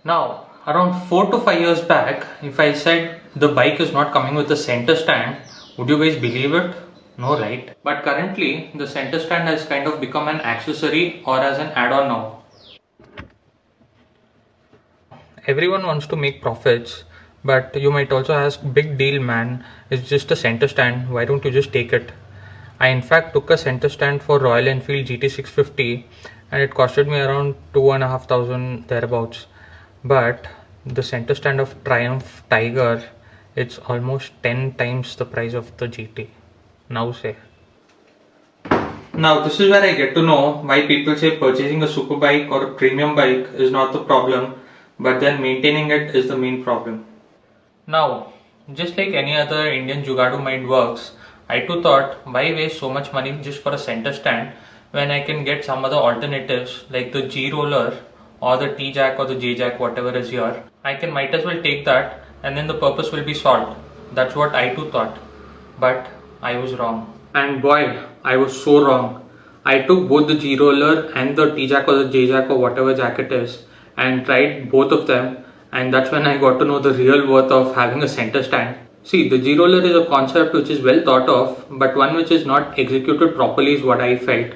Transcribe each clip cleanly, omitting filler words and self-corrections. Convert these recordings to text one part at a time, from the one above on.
Now, around 4 to 5 years back, if I said the bike is not coming with a center stand, would you guys believe it? No, right? But currently, the center stand has kind of become an accessory or as an add-on now. Everyone wants to make profits, but you might also ask, big deal man, it's just a center stand, why don't you just take it? I in fact took a center stand for Royal Enfield GT650 and it costed me around 2,500 thereabouts. But the center stand of Triumph Tiger, it's almost 10 times the price of the GT. Now say. Now this is where I get to know why people say purchasing a super bike or a premium bike is not the problem, but then maintaining it is the main problem. Now, just like any other Indian Jugadu mind works, I too thought, why waste so much money just for a center stand when I can get some other alternatives like the G roller or the T jack or the J jack, whatever is here. Might as well take that and then the purpose will be solved. That's what I too thought. But I was wrong. And boy, I was so wrong. I took both the G roller and the T jack or the J jack or whatever jack it is and tried both of them, and that's when I got to know the real worth of having a center stand. See, the G roller is a concept which is well thought of, but one which is not executed properly is what I felt.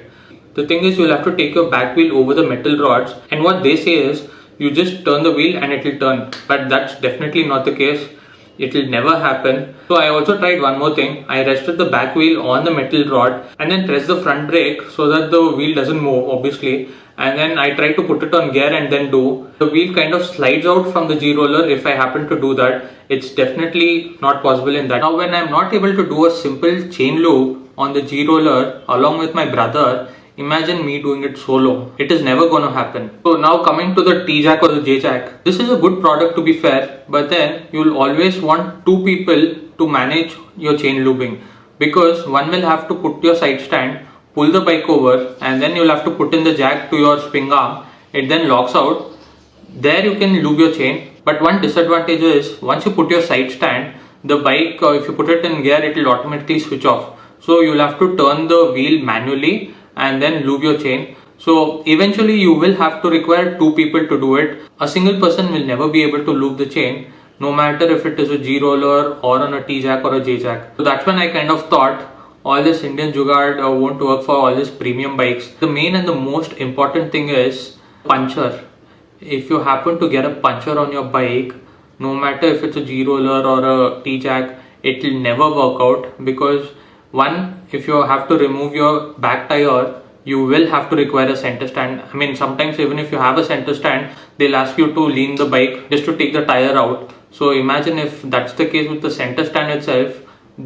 The thing is, you'll have to take your back wheel over the metal rods, and what they say is you just turn the wheel and it will turn, but that's definitely not the case. It will never happen. So I also tried one more thing. I rested the back wheel on the metal rod and then pressed the front brake so that the wheel doesn't move, obviously. And then I tried to put it on gear and then do. The wheel kind of slides out from the G roller if I happen to do that. It's definitely not possible in that. Now when I'm not able to do a simple chain loop on the G roller along with my brother, imagine me doing it solo. It is never going to happen. So now coming to the T jack or the J jack. This is a good product to be fair, but then you'll always want two people to manage your chain looping, because one will have to put your side stand, pull the bike over, and then you'll have to put in the jack to your spring arm. It then locks out. There you can loop your chain. But one disadvantage is once you put your side stand, the bike, if you put it in gear, it will automatically switch off. So you'll have to turn the wheel manually and then loop your chain. So eventually you will have to require two people to do it. A single person will never be able to loop the chain, no matter if it is a G roller or on a T jack or a J jack. So that's when I kind of thought all this Indian Jugaad won't work for all these premium bikes. The main and the most important thing is puncture. If you happen to get a puncture on your bike, no matter if it's a G roller or a T jack, it will never work out, because one, if you have to remove your back tire, you will have to require a center stand. I mean, sometimes even if you have a center stand, they'll ask you to lean the bike just to take the tire out. So imagine if that's the case with the center stand itself,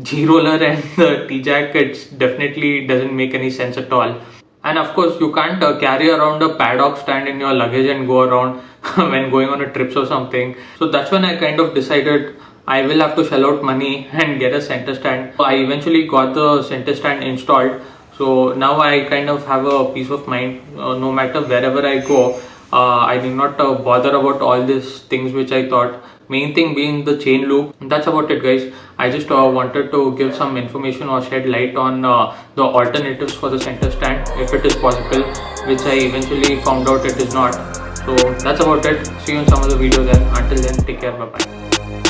G roller and the T jack, it definitely doesn't make any sense at all. And of course, you can't carry around a paddock stand in your luggage and go around when going on a trip or something. So that's when I kind of decided I will have to shell out money and get a center stand. So I eventually got the center stand installed. So now I kind of have a peace of mind. No matter wherever I go, I did not bother about all these things which I thought. Main thing being the chain loop. That's about it, guys. I just wanted to give some information or shed light on the alternatives for the center stand, if it is possible, which I eventually found out it is not. So that's about it. See you in some other video then. Until then, take care. Bye bye.